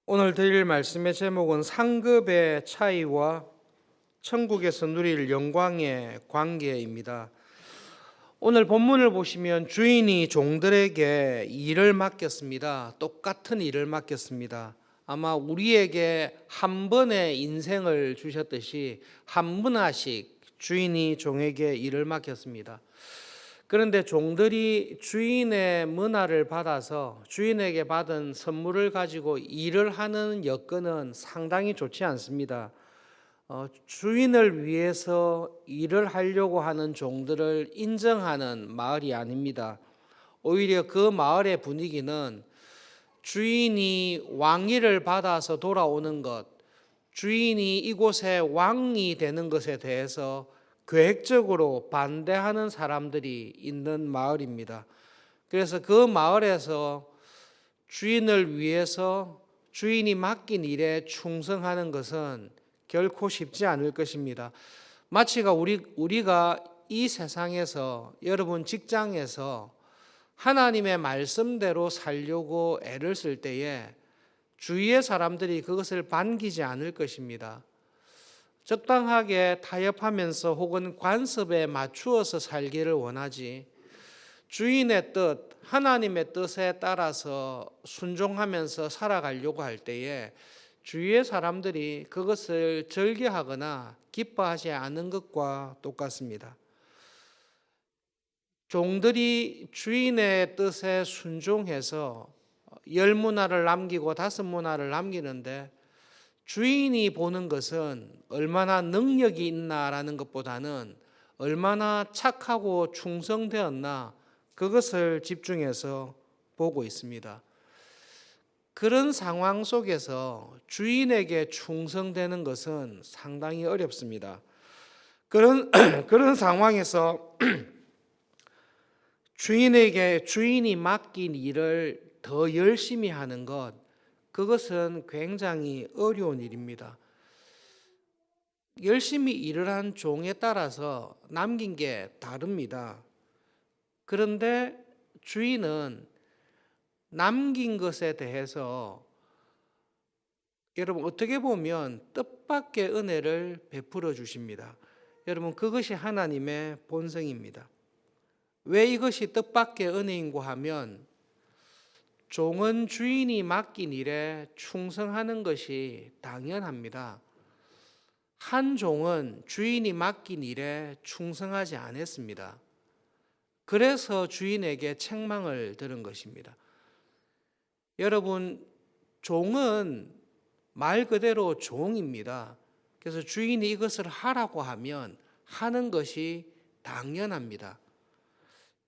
오늘 드릴 말씀의 제목은 상급의 차이와 천국에서 누릴 영광의 관계입니다. 오늘 본문을 보시면 주인이 종들에게 일을 맡겼습니다. 똑같은 일을 맡겼습니다. 아마 우리에게 한 번의 인생을 주셨듯이 한 분씩 주인이 종에게 일을 맡겼습니다. 그런데 종들이 주인의 문화를 받아서 주인에게 받은 선물을 가지고 일을 하는 여건은 상당히 좋지 않습니다. 주인을 위해서 일을 하려고 하는 종들을 인정하는 마을이 아닙니다. 오히려 그 마을의 분위기는 주인이 왕위를 받아서 돌아오는 것, 주인이 이곳에 왕이 되는 것에 대해서 계획적으로 반대하는 사람들이 있는 마을입니다. 그래서 그 마을에서 주인을 위해서 주인이 맡긴 일에 충성하는 것은 결코 쉽지 않을 것입니다. 마치가 우리가 이 세상에서, 여러분 직장에서 하나님의 말씀대로 살려고 애를 쓸 때에 주위의 사람들이 그것을 반기지 않을 것입니다. 적당하게 타협하면서 혹은 관습에 맞추어서 살기를 원하지, 주인의 뜻, 하나님의 뜻에 따라서 순종하면서 살아가려고 할 때에 주위의 사람들이 그것을 즐겨하거나 기뻐하지 않은 것과 똑같습니다. 종들이 주인의 뜻에 순종해서 10문화를 남기고 5문화를 남기는데 주인이 보는 것은 얼마나 능력이 있나라는 것보다는 얼마나 착하고 충성되었나, 그것을 집중해서 보고 있습니다. 그런 상황 속에서 주인에게 충성되는 것은 상당히 어렵습니다. 그런 상황에서 주인이 맡긴 일을 더 열심히 하는 것, 그것은 굉장히 어려운 일입니다. 열심히 일을 한 종에 따라서 남긴 게 다릅니다. 그런데 주인은 남긴 것에 대해서 여러분 어떻게 보면 뜻밖의 은혜를 베풀어 주십니다. 여러분 그것이 하나님의 본성입니다. 왜 이것이 뜻밖의 은혜인고 하면 종은 주인이 맡긴 일에 충성하는 것이 당연합니다. 한 종은 주인이 맡긴 일에 충성하지 않았습니다. 그래서 주인에게 책망을 들은 것입니다. 여러분, 종은 말 그대로 종입니다. 그래서 주인이 이것을 하라고 하면 하는 것이 당연합니다.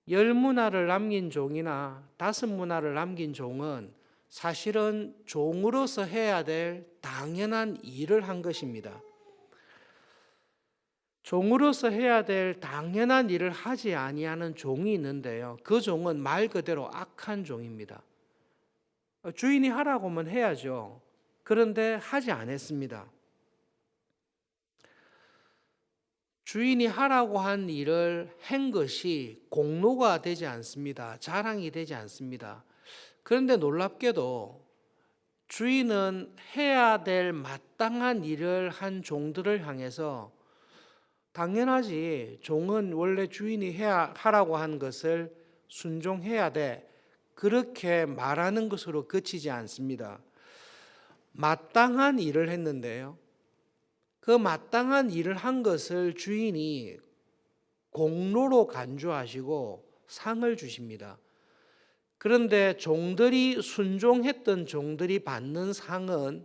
10문화를 남긴 종이나 5문화를 남긴 종은 사실은 종으로서 해야 될 당연한 일을 한 것입니다. 종으로서 해야 될 당연한 일을 하지 아니하는 종이 있는데요. 그 종은 말 그대로 악한 종입니다. 주인이 하라고 하면 해야죠. 그런데 하지 않았습니다. 주인이 하라고 한 일을 한 것이 공로가 되지 않습니다. 자랑이 되지 않습니다. 그런데 놀랍게도 주인은 해야 될 마땅한 일을 한 종들을 향해서 당연하지, 종은 원래 주인이 하라고 한 것을 순종해야 돼, 그렇게 말하는 것으로 그치지 않습니다. 마땅한 일을 했는데요, 그 마땅한 일을 한 것을 주인이 공로로 간주하시고 상을 주십니다. 그런데 종들이 순종했던 종들이 받는 상은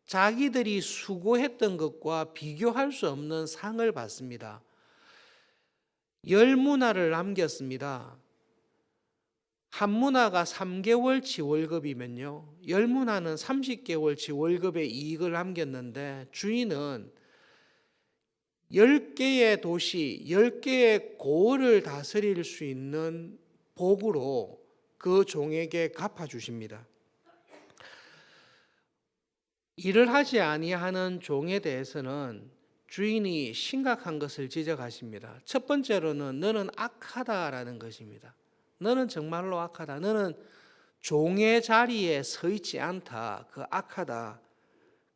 자기들이 수고했던 것과 비교할 수 없는 상을 받습니다. 10문화를 남겼습니다. 한 문화가 3개월치 월급이면요, 10문화는 30개월치 월급의 이익을 남겼는데 주인은 10개의 도시, 10개의 고을을 다스릴 수 있는 복으로 그 종에게 갚아주십니다. 일을 하지 아니하는 종에 대해서는 주인이 심각한 것을 지적하십니다. 첫 번째로는 너는 악하다라는 것입니다. 너는 정말로 악하다. 너는 종의 자리에 서 있지 않다. 그 악하다.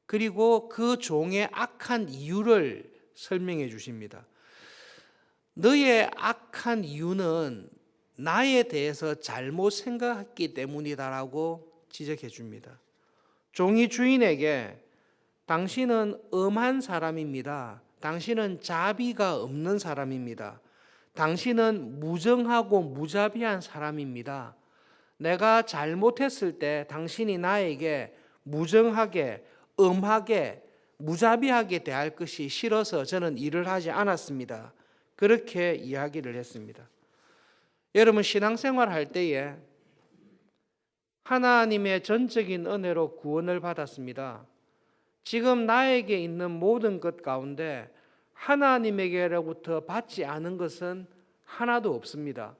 그리고 그 종의 악한 이유를 설명해 주십니다. 너의 악한 이유는 나에 대해서 잘못 생각했기 때문이다라고 지적해 줍니다. 종이 주인에게 당신은 엄한 사람입니다. 당신은 자비가 없는 사람입니다. 당신은 무정하고 무자비한 사람입니다. 내가 잘못했을 때 당신이 나에게 무정하게, 엄하게, 무자비하게 대할 것이 싫어서 저는 일을 하지 않았습니다. 그렇게 이야기를 했습니다. 여러분, 신앙생활 할 때에 하나님의 전적인 은혜로 구원을 받았습니다. 지금 나에게 있는 모든 것 가운데 하나님에게로부터 받지 않은 것은 하나도 없습니다.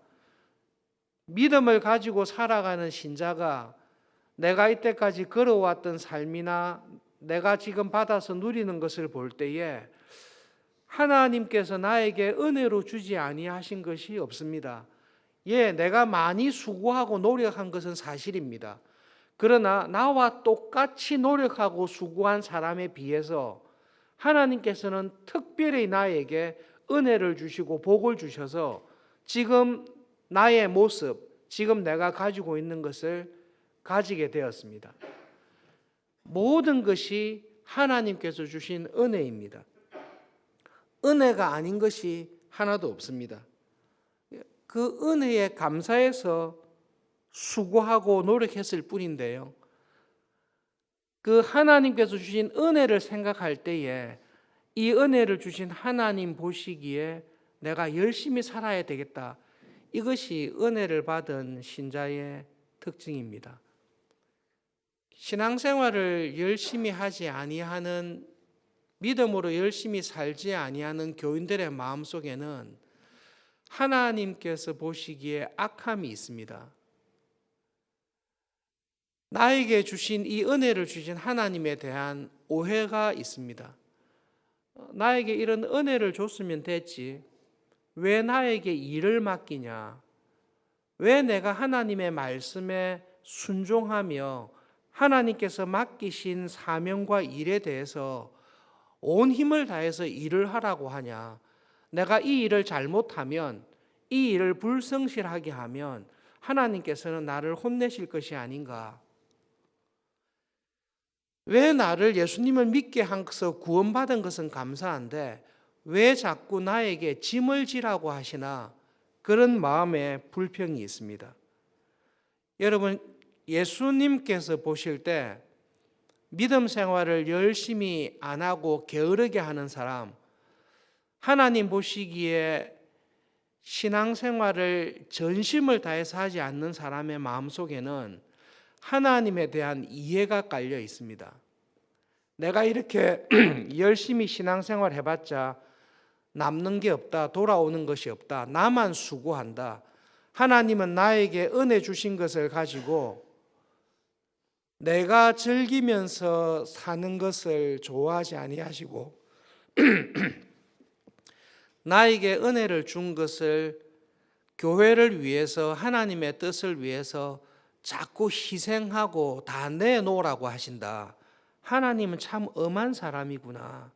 믿음을 가지고 살아가는 신자가 내가 이때까지 걸어왔던 삶이나 내가 지금 받아서 누리는 것을 볼 때에 하나님께서 나에게 은혜로 주지 아니하신 것이 없습니다. 예, 내가 많이 수고하고 노력한 것은 사실입니다. 그러나 나와 똑같이 노력하고 수고한 사람에 비해서 하나님께서는 특별히 나에게 은혜를 주시고 복을 주셔서 지금 나의 모습, 지금 내가 가지고 있는 것을 가지게 되었습니다. 모든 것이 하나님께서 주신 은혜입니다. 은혜가 아닌 것이 하나도 없습니다. 그 은혜에 감사해서 수고하고 노력했을 뿐인데요. 그 하나님께서 주신 은혜를 생각할 때에 이 은혜를 주신 하나님 보시기에 내가 열심히 살아야 되겠다. 이것이 은혜를 받은 신자의 특징입니다. 신앙생활을 열심히 하지 아니하는, 믿음으로 열심히 살지 아니하는 교인들의 마음속에는 하나님께서 보시기에 악함이 있습니다. 나에게 주신 이 은혜를 주신 하나님에 대한 오해가 있습니다. 나에게 이런 은혜를 줬으면 됐지. 왜 나에게 일을 맡기냐? 왜 내가 하나님의 말씀에 순종하며 하나님께서 맡기신 사명과 일에 대해서 온 힘을 다해서 일을 하라고 하냐? 내가 이 일을 잘못하면, 이 일을 불성실하게 하면 하나님께서는 나를 혼내실 것이 아닌가? 왜 나를 예수님을 믿게 한서 구원받은 것은 감사한데 왜 자꾸 나에게 짐을 지라고 하시나? 그런 마음에 불평이 있습니다. 여러분, 예수님께서 보실 때 믿음 생활을 열심히 안 하고 게으르게 하는 사람, 하나님 보시기에 신앙생활을 전심을 다해서 하지 않는 사람의 마음속에는 하나님에 대한 이해가 깔려 있습니다. 내가 이렇게 열심히 신앙생활 해봤자 남는 게 없다, 돌아오는 것이 없다, 나만 수고한다. 하나님은 나에게 은혜 주신 것을 가지고 내가 즐기면서 사는 것을 좋아하지 아니하시고 나에게 은혜를 준 것을 교회를 위해서, 하나님의 뜻을 위해서 자꾸 희생하고 다 내놓으라고 하신다. 하나님은 참 엄한 사람이구나.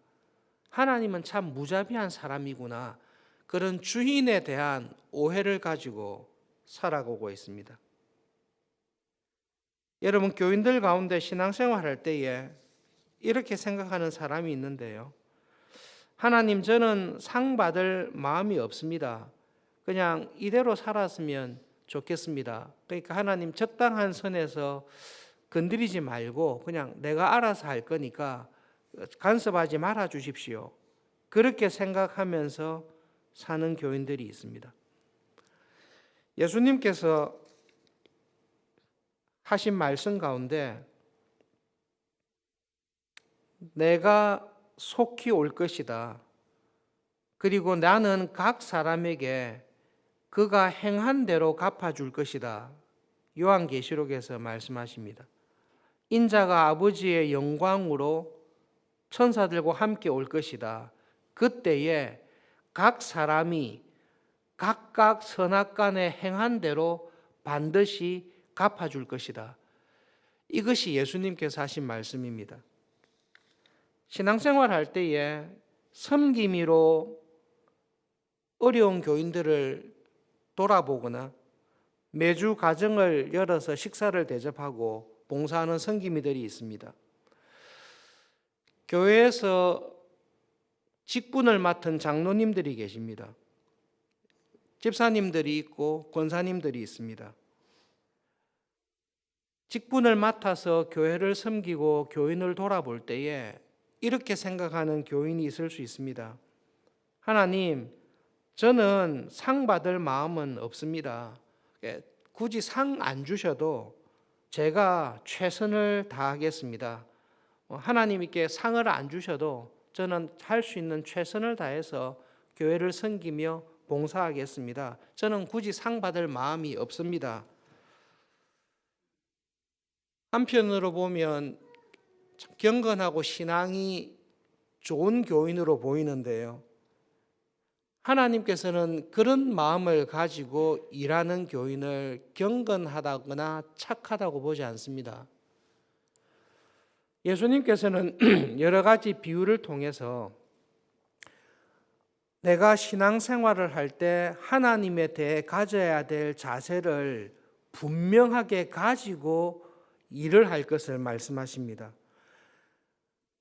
하나님은 참 무자비한 사람이구나. 그런 주인에 대한 오해를 가지고 살아가고 있습니다. 여러분, 교인들 가운데 신앙생활 할 때에 이렇게 생각하는 사람이 있는데요. 하나님, 저는 상 받을 마음이 없습니다. 그냥 이대로 살았으면 좋겠습니다. 그러니까 하나님, 적당한 선에서 건드리지 말고 그냥 내가 알아서 할 거니까 간섭하지 말아 주십시오. 그렇게 생각하면서 사는 교인들이 있습니다. 예수님께서 하신 말씀 가운데 내가 속히 올 것이다. 그리고 나는 각 사람에게 그가 행한 대로 갚아줄 것이다. 요한계시록에서 말씀하십니다. 인자가 아버지의 영광으로 천사들과 함께 올 것이다. 그때에 각 사람이 각각 선악간에 행한 대로 반드시 갚아줄 것이다. 이것이 예수님께서 하신 말씀입니다. 신앙생활 할 때에 섬김이로 어려운 교인들을 돌아보거나 매주 가정을 열어서 식사를 대접하고 봉사하는 섬김이들이 있습니다. 교회에서 직분을 맡은 장로님들이 계십니다. 집사님들이 있고 권사님들이 있습니다. 직분을 맡아서 교회를 섬기고 교인을 돌아볼 때에 이렇게 생각하는 교인이 있을 수 있습니다. 하나님, 저는 상 받을 마음은 없습니다. 굳이 상 안 주셔도 제가 최선을 다하겠습니다. 하나님께 상을 안 주셔도 저는 할 수 있는 최선을 다해서 교회를 섬기며 봉사하겠습니다. 저는 굳이 상 받을 마음이 없습니다. 한편으로 보면 경건하고 신앙이 좋은 교인으로 보이는데요. 하나님께서는 그런 마음을 가지고 일하는 교인을 경건하다거나 착하다고 보지 않습니다. 예수님께서는 여러 가지 비유를 통해서 내가 신앙생활을 할 때 하나님에 대해 가져야 될 자세를 분명하게 가지고 일을 할 것을 말씀하십니다.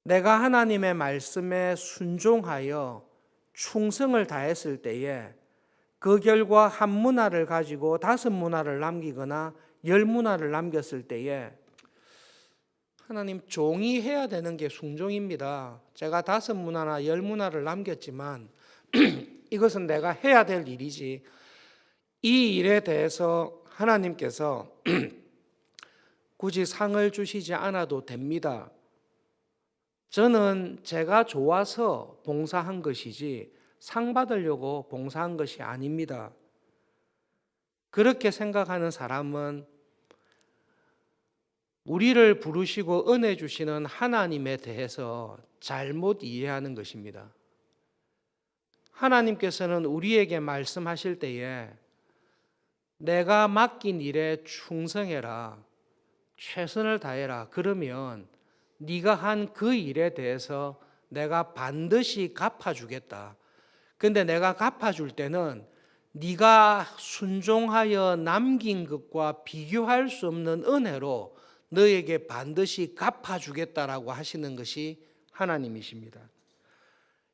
내가 하나님의 말씀에 순종하여 충성을 다했을 때에 그 결과 한 문화를 가지고 5문화를 남기거나 10문화를 남겼을 때에 하나님, 종이 해야 되는 게 순종입니다. 제가 5문화나 10문화를 남겼지만 이것은 내가 해야 될 일이지, 이 일에 대해서 하나님께서 굳이 상을 주시지 않아도 됩니다. 저는 제가 좋아서 봉사한 것이지 상 받으려고 봉사한 것이 아닙니다. 그렇게 생각하는 사람은 우리를 부르시고 은혜 주시는 하나님에 대해서 잘못 이해하는 것입니다. 하나님께서는 우리에게 말씀하실 때에 내가 맡긴 일에 충성해라, 최선을 다해라, 그러면 네가 한 그 일에 대해서 내가 반드시 갚아주겠다. 근데 내가 갚아줄 때는 네가 순종하여 남긴 것과 비교할 수 없는 은혜로 너에게 반드시 갚아주겠다라고 하시는 것이 하나님이십니다.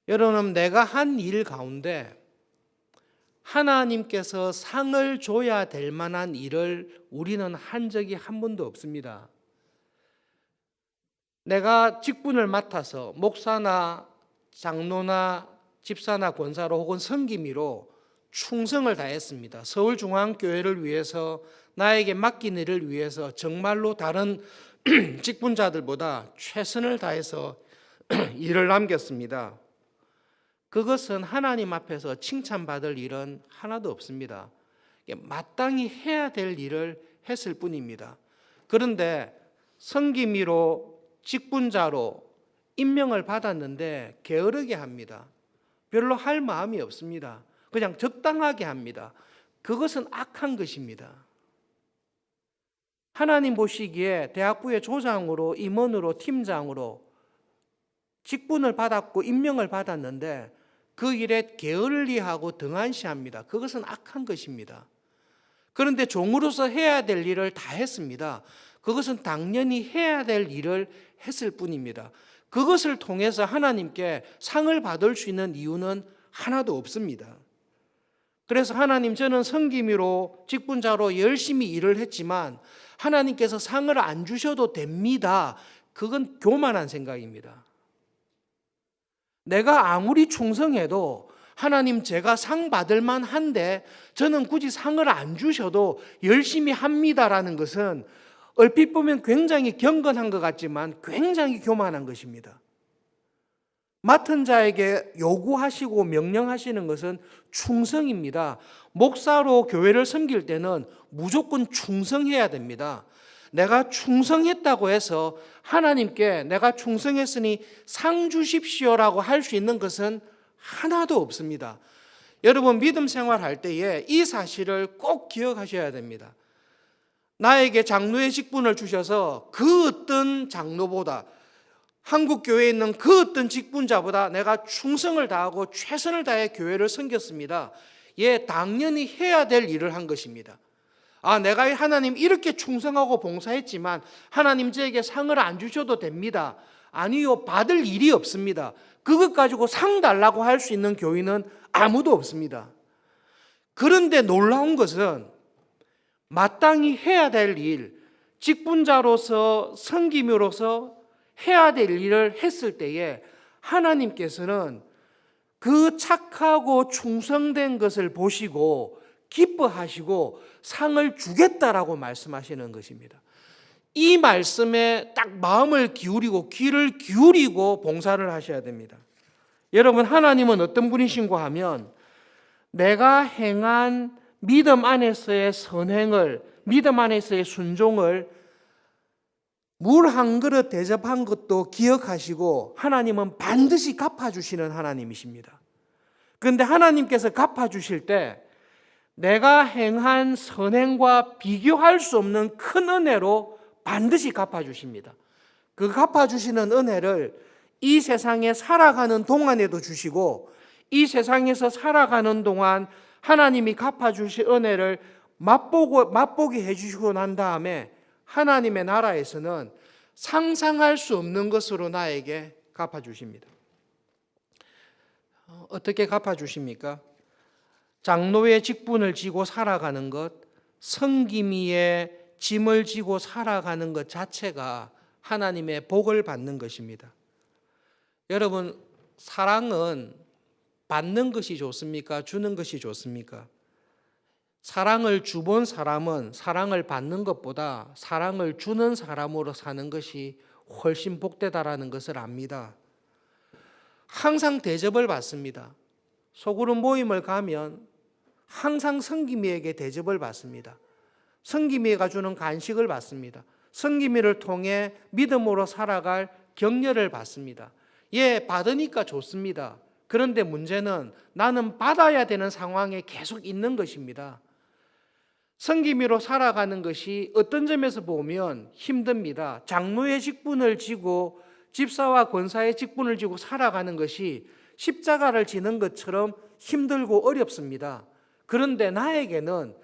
여러분, 내가 한 일 가운데 하나님께서 상을 줘야 될 만한 일을 우리는 한 적이 한 번도 없습니다. 내가 직분을 맡아서 목사나 장로나 집사나 권사로 혹은 섬김이로 충성을 다했습니다. 서울중앙교회를 위해서, 나에게 맡긴 일을 위해서 정말로 다른 직분자들보다 최선을 다해서 일을 남겼습니다. 그것은 하나님 앞에서 칭찬받을 일은 하나도 없습니다. 마땅히 해야 될 일을 했을 뿐입니다. 그런데 섬김이로 직분자로 임명을 받았는데 게으르게 합니다. 별로 할 마음이 없습니다. 그냥 적당하게 합니다. 그것은 악한 것입니다. 하나님 보시기에 대학부의 조장으로, 임원으로, 팀장으로 직분을 받았고 임명을 받았는데 그 일에 게을리하고 등한시합니다. 그것은 악한 것입니다. 그런데 종으로서 해야 될 일을 다 했습니다. 그것은 당연히 해야 될 일을 했을 뿐입니다. 그것을 통해서 하나님께 상을 받을 수 있는 이유는 하나도 없습니다. 그래서 하나님, 저는 섬김이로 직분자로 열심히 일을 했지만 하나님께서 상을 안 주셔도 됩니다. 그건 교만한 생각입니다. 내가 아무리 충성해도 하나님, 제가 상 받을 만한데 저는 굳이 상을 안 주셔도 열심히 합니다라는 것은 얼핏 보면 굉장히 경건한 것 같지만 굉장히 교만한 것입니다. 맡은 자에게 요구하시고 명령하시는 것은 충성입니다. 목사로 교회를 섬길 때는 무조건 충성해야 됩니다. 내가 충성했다고 해서 하나님께 내가 충성했으니 상 주십시오라고 할 수 있는 것은 하나도 없습니다. 여러분, 믿음 생활할 때에 이 사실을 꼭 기억하셔야 됩니다. 나에게 장로의 직분을 주셔서 그 어떤 장로보다, 한국 교회에 있는 그 어떤 직분자보다 내가 충성을 다하고 최선을 다해 교회를 섬겼습니다. 예, 당연히 해야 될 일을 한 것입니다. 내가 하나님 이렇게 충성하고 봉사했지만 하나님 저에게 상을 안 주셔도 됩니다. 아니요, 받을 일이 없습니다. 그것 가지고 상 달라고 할 수 있는 교인은 아무도 없습니다. 그런데 놀라운 것은 마땅히 해야 될 일, 직분자로서 섬김으로서 해야 될 일을 했을 때에 하나님께서는 그 착하고 충성된 것을 보시고 기뻐하시고 상을 주겠다라고 말씀하시는 것입니다. 이 말씀에 딱 마음을 기울이고 귀를 기울이고 봉사를 하셔야 됩니다. 여러분, 하나님은 어떤 분이신고 하면 내가 행한 믿음 안에서의 선행을, 믿음 안에서의 순종을 물 한 그릇 대접한 것도 기억하시고 하나님은 반드시 갚아주시는 하나님이십니다. 그런데 하나님께서 갚아주실 때 내가 행한 선행과 비교할 수 없는 큰 은혜로 반드시 갚아주십니다. 그 갚아주시는 은혜를 이 세상에 살아가는 동안에도 주시고 이 세상에서 살아가는 동안 하나님이 갚아주실 은혜를 맛보게 해주시고 난 다음에 하나님의 나라에서는 상상할 수 없는 것으로 나에게 갚아주십니다. 어떻게 갚아주십니까? 장로의 직분을 지고 살아가는 것, 성김이의 짐을 지고 살아가는 것 자체가 하나님의 복을 받는 것입니다. 여러분, 사랑은 받는 것이 좋습니까? 주는 것이 좋습니까? 사랑을 주본 사람은 사랑을 받는 것보다 사랑을 주는 사람으로 사는 것이 훨씬 복되다라는 것을 압니다. 항상 대접을 받습니다. 소그룹 모임을 가면 항상 성김이에게 대접을 받습니다. 성김이가 주는 간식을 받습니다. 성김이를 통해 믿음으로 살아갈 격려를 받습니다. 예, 받으니까 좋습니다. 그런데 문제는 나는 받아야 되는 상황에 계속 있는 것입니다. 성김이로 살아가는 것이 어떤 점에서 보면 힘듭니다. 장로의 직분을 지고 집사와 권사의 직분을 지고 살아가는 것이 십자가를 지는 것처럼 힘들고 어렵습니다. 그런데 나에게는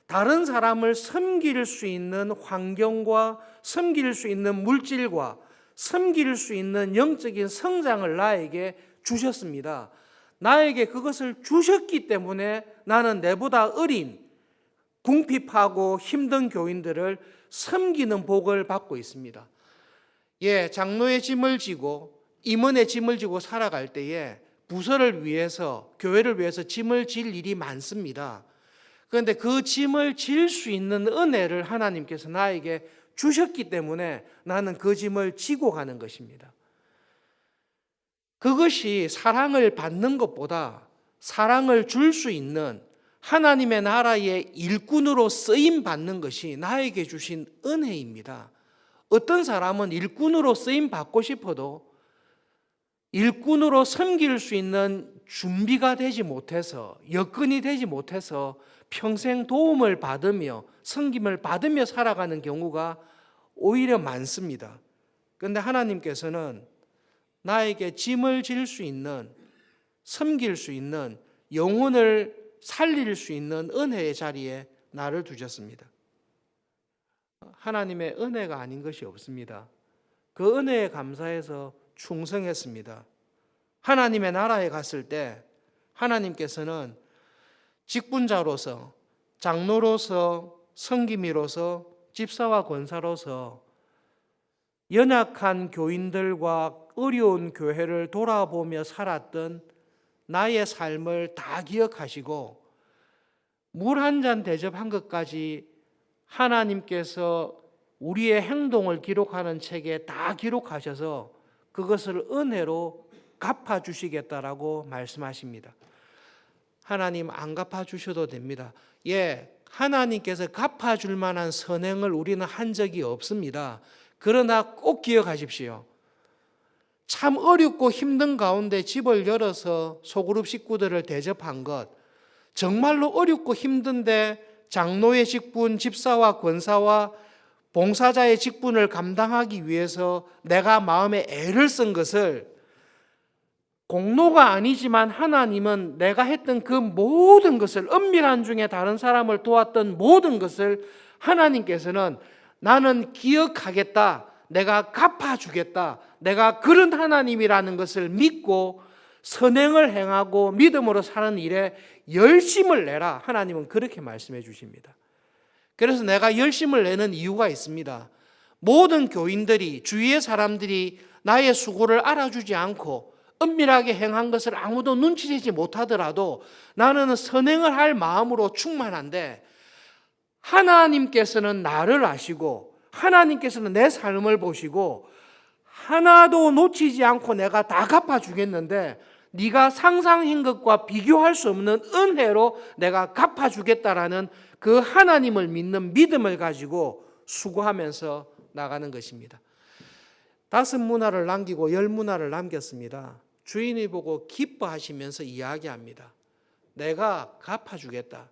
다른 사람을 섬길 수 있는 환경과 섬길 수 있는 물질과 섬길 수 있는 영적인 성장을 나에게 주셨습니다. 나에게 그것을 주셨기 때문에 나는 내보다 어린 궁핍하고 힘든 교인들을 섬기는 복을 받고 있습니다. 예, 장로의 짐을 지고 임원의 짐을 지고 살아갈 때에 부서를 위해서, 교회를 위해서 짐을 질 일이 많습니다. 그런데 그 짐을 질 수 있는 은혜를 하나님께서 나에게 주셨기 때문에 나는 그 짐을 지고 가는 것입니다. 그것이 사랑을 받는 것보다 사랑을 줄 수 있는 하나님의 나라의 일꾼으로 쓰임 받는 것이 나에게 주신 은혜입니다. 어떤 사람은 일꾼으로 쓰임 받고 싶어도 일꾼으로 섬길 수 있는 준비가 되지 못해서, 여건이 되지 못해서 평생 도움을 받으며 섬김을 받으며 살아가는 경우가 오히려 많습니다. 그런데 하나님께서는 나에게 짐을 질 수 있는, 섬길 수 있는, 영혼을 살릴 수 있는 은혜의 자리에 나를 두셨습니다. 하나님의 은혜가 아닌 것이 없습니다. 그 은혜에 감사해서 충성했습니다. 하나님의 나라에 갔을 때 하나님께서는 직분자로서, 장로로서, 성김이로서, 집사와 권사로서 연약한 교인들과 어려운 교회를 돌아보며 살았던 나의 삶을 다 기억하시고 물 한 잔 대접한 것까지 하나님께서 우리의 행동을 기록하는 책에 다 기록하셔서 그것을 은혜로 갚아주시겠다라고 말씀하십니다. 하나님 안 갚아주셔도 됩니다. 예, 하나님께서 갚아줄 만한 선행을 우리는 한 적이 없습니다. 그러나 꼭 기억하십시오. 참 어렵고 힘든 가운데 집을 열어서 소그룹 식구들을 대접한 것, 정말로 어렵고 힘든데 장로의 직분, 집사와 권사와 봉사자의 직분을 감당하기 위해서 내가 마음에 애를 쓴 것을 공로가 아니지만 하나님은 내가 했던 그 모든 것을, 은밀한 중에 다른 사람을 도왔던 모든 것을 하나님께서는 나는 기억하겠다, 내가 갚아주겠다, 내가 그런 하나님이라는 것을 믿고 선행을 행하고 믿음으로 사는 일에 열심을 내라. 하나님은 그렇게 말씀해 주십니다. 그래서 내가 열심을 내는 이유가 있습니다. 모든 교인들이, 주위의 사람들이 나의 수고를 알아주지 않고 은밀하게 행한 것을 아무도 눈치채지 못하더라도 나는 선행을 할 마음으로 충만한데, 하나님께서는 나를 아시고 하나님께서는 내 삶을 보시고 하나도 놓치지 않고 내가 다 갚아주겠는데, 네가 상상한 것과 비교할 수 없는 은혜로 내가 갚아주겠다라는 그 하나님을 믿는 믿음을 가지고 수고하면서 나가는 것입니다. 5문화를 남기고 10문화를 남겼습니다. 주인이 보고 기뻐하시면서 이야기합니다. 내가 갚아주겠다.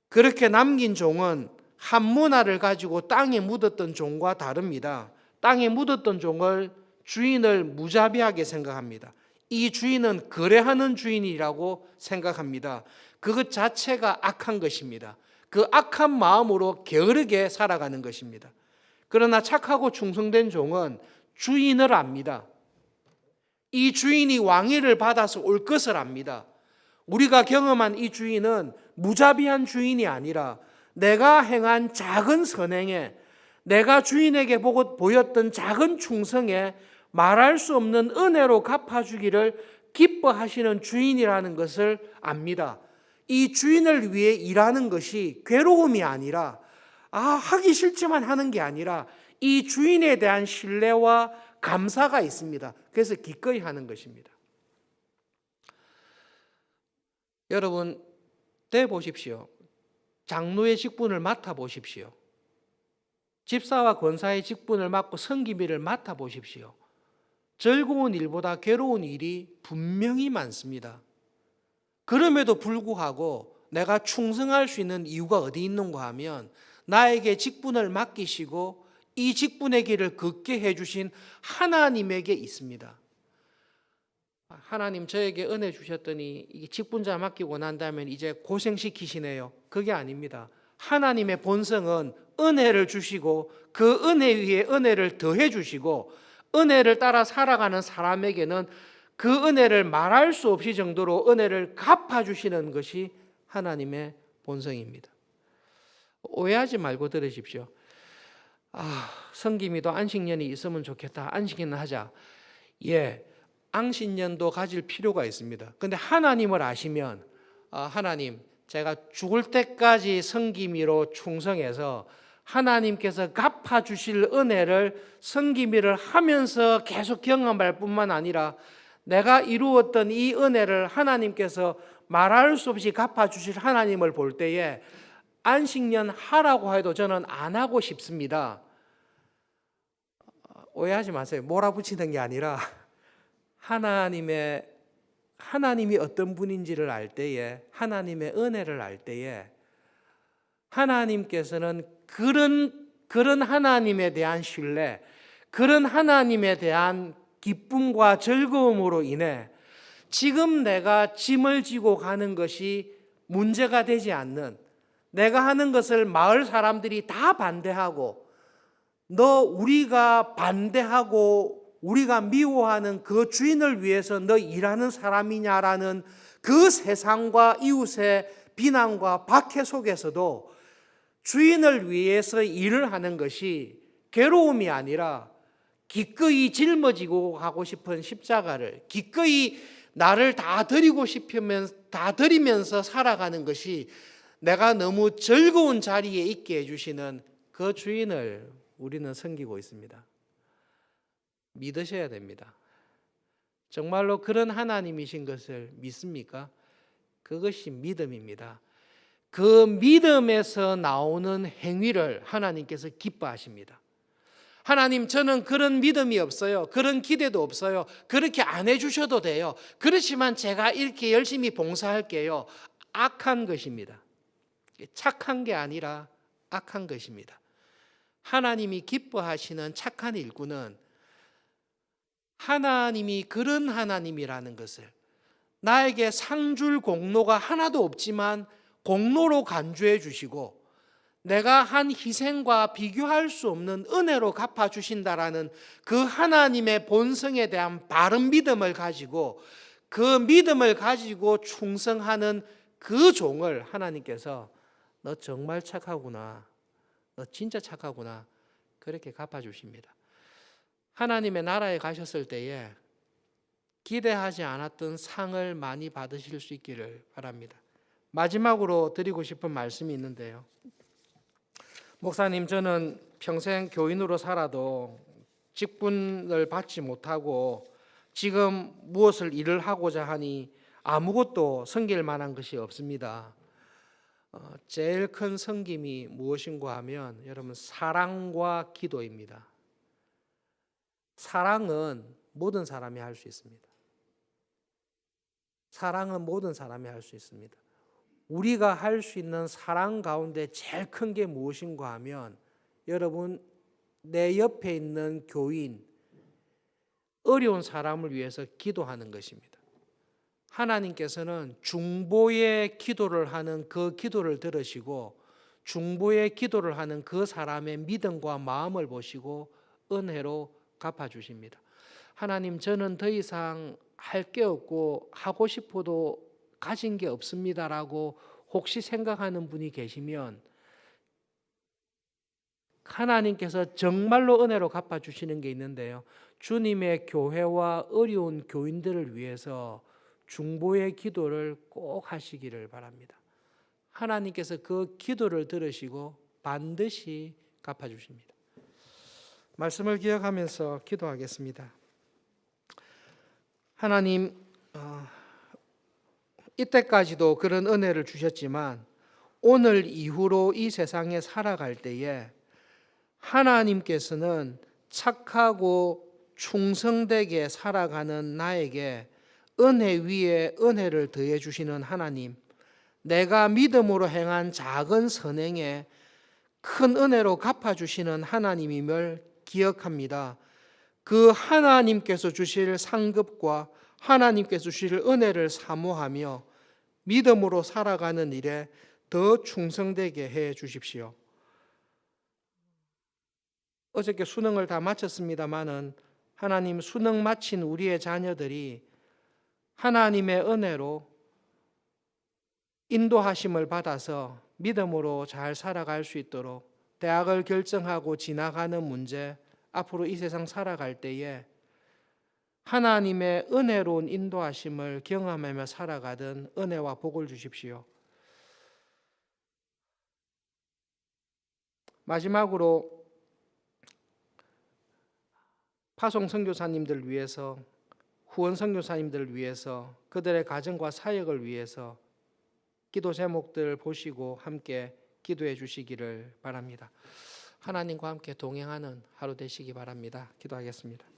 그렇게 남긴 종은 한 문화를 가지고 땅에 묻었던 종과 다릅니다. 땅에 묻었던 종을, 주인을 무자비하게 생각합니다. 이 주인은 거래하는 주인이라고 생각합니다. 그것 자체가 악한 것입니다. 그 악한 마음으로 게으르게 살아가는 것입니다. 그러나 착하고 충성된 종은 주인을 압니다. 이 주인이 왕위를 받아서 올 것을 압니다. 우리가 경험한 이 주인은 무자비한 주인이 아니라 내가 행한 작은 선행에, 내가 주인에게 보였던 작은 충성에 말할 수 없는 은혜로 갚아주기를 기뻐하시는 주인이라는 것을 압니다. 이 주인을 위해 일하는 것이 괴로움이 아니라, 하기 싫지만 하는 게 아니라 이 주인에 대한 신뢰와 감사가 있습니다. 그래서 기꺼이 하는 것입니다. 여러분, 돼 보십시오. 장로의 직분을 맡아 보십시오. 집사와 권사의 직분을 맡고 섬기미를 맡아 보십시오. 즐거운 일보다 괴로운 일이 분명히 많습니다. 그럼에도 불구하고 내가 충성할 수 있는 이유가 어디 있는가 하면, 나에게 직분을 맡기시고 이 직분의 길을 걷게 해주신 하나님에게 있습니다. 하나님 저에게 은혜 주셨더니 이 직분자 맡기고 난 다음에 이제 고생시키시네요. 그게 아닙니다. 하나님의 본성은 은혜를 주시고 그 은혜 위에 은혜를 더해 주시고, 은혜를 따라 살아가는 사람에게는 그 은혜를 말할 수 없이 정도로 은혜를 갚아주시는 것이 하나님의 본성입니다. 오해하지 말고 들으십시오. 성김이도 안식년이 있으면 좋겠다. 안식년을 하자. 안식년도 가질 필요가 있습니다. 그런데 하나님을 아시면, 하나님, 제가 죽을 때까지 성김이로 충성해서 하나님께서 갚아주실 은혜를 성김이를 하면서 계속 경험할 뿐만 아니라 내가 이루었던 이 은혜를 하나님께서 말할 수 없이 갚아주실 하나님을 볼 때에 안식년 하라고 해도 저는 안 하고 싶습니다. 오해하지 마세요. 몰아붙이는 게 아니라 하나님이 어떤 분인지를 알 때에, 하나님의 은혜를 알 때에 하나님께서는 그런 하나님에 대한 신뢰, 그런 하나님에 대한 기쁨과 즐거움으로 인해 지금 내가 짐을 지고 가는 것이 문제가 되지 않는, 내가 하는 것을 마을 사람들이 다 반대하고 우리가 반대하고 우리가 미워하는 그 주인을 위해서 너 일하는 사람이냐라는 그 세상과 이웃의 비난과 박해 속에서도 주인을 위해서 일을 하는 것이 괴로움이 아니라 기꺼이 짊어지고 가고 싶은 십자가를, 기꺼이 나를 다 드리면서 살아가는 것이 내가 너무 즐거운 자리에 있게 해주시는 그 주인을 우리는 섬기고 있습니다. 믿으셔야 됩니다. 정말로 그런 하나님이신 것을 믿습니까? 그것이 믿음입니다. 그 믿음에서 나오는 행위를 하나님께서 기뻐하십니다. 하나님, 저는 그런 믿음이 없어요. 그런 기대도 없어요. 그렇게 안 해주셔도 돼요. 그렇지만 제가 이렇게 열심히 봉사할게요. 악한 것입니다. 착한 게 아니라 악한 것입니다. 하나님이 기뻐하시는 착한 일꾼은 하나님이 그런 하나님이라는 것을, 나에게 상 줄 공로가 하나도 없지만 공로로 간주해 주시고 내가 한 희생과 비교할 수 없는 은혜로 갚아주신다라는 그 하나님의 본성에 대한 바른 믿음을 가지고, 그 믿음을 가지고 충성하는 그 종을 하나님께서 너 정말 착하구나, 너 진짜 착하구나, 그렇게 갚아주십니다. 하나님의 나라에 가셨을 때에 기대하지 않았던 상을 많이 받으실 수 있기를 바랍니다. 마지막으로 드리고 싶은 말씀이 있는데요. 목사님, 저는 평생 교인으로 살아도 직분을 받지 못하고 지금 무엇을 일을 하고자 하니 아무것도 섬길 만한 것이 없습니다. 제일 큰 섬김이 무엇인가 하면 여러분, 사랑과 기도입니다. 사랑은 모든 사람이 할 수 있습니다. 사랑은 모든 사람이 할 수 있습니다. 우리가 할 수 있는 사랑 가운데 제일 큰 게 무엇인가 하면 여러분, 내 옆에 있는 교인, 어려운 사람을 위해서 기도하는 것입니다. 하나님께서는 중보의 기도를 하는 그 기도를 들으시고 중보의 기도를 하는 그 사람의 믿음과 마음을 보시고 은혜로 갚아주십니다. 하나님, 저는 더 이상 할 게 없고 하고 싶어도 가진 게 없습니다라고 혹시 생각하는 분이 계시면 하나님께서 정말로 은혜로 갚아주시는 게 있는데요. 주님의 교회와 어려운 교인들을 위해서 중보의 기도를 꼭 하시기를 바랍니다. 하나님께서 그 기도를 들으시고 반드시 갚아주십니다. 말씀을 기억하면서 기도하겠습니다. 하나님, 이때까지도 그런 은혜를 주셨지만 오늘 이후로 이 세상에 살아갈 때에 하나님께서는 착하고 충성되게 살아가는 나에게 은혜 위에 은혜를 더해 주시는 하나님, 내가 믿음으로 행한 작은 선행에 큰 은혜로 갚아주시는 하나님임을 기억합니다. 그 하나님께서 주실 상급과 하나님께서 주실 은혜를 사모하며 믿음으로 살아가는 일에 더 충성되게 해 주십시오. 어저께 수능을 다 마쳤습니다마는 하나님, 수능 마친 우리의 자녀들이 하나님의 은혜로 인도하심을 받아서 믿음으로 잘 살아갈 수 있도록 대학을 결정하고 지나가는 문제, 앞으로 이 세상 살아갈 때에 하나님의 은혜로운 인도하심을 경험하며 살아가던 은혜와 복을 주십시오. 마지막으로 파송 선교사님들 위해서, 후원 선교사님들을 위해서, 그들의 가정과 사역을 위해서 기도 제목들 보시고 함께 기도해 주시기를 바랍니다. 하나님과 함께 동행하는 하루 되시기 바랍니다. 기도하겠습니다.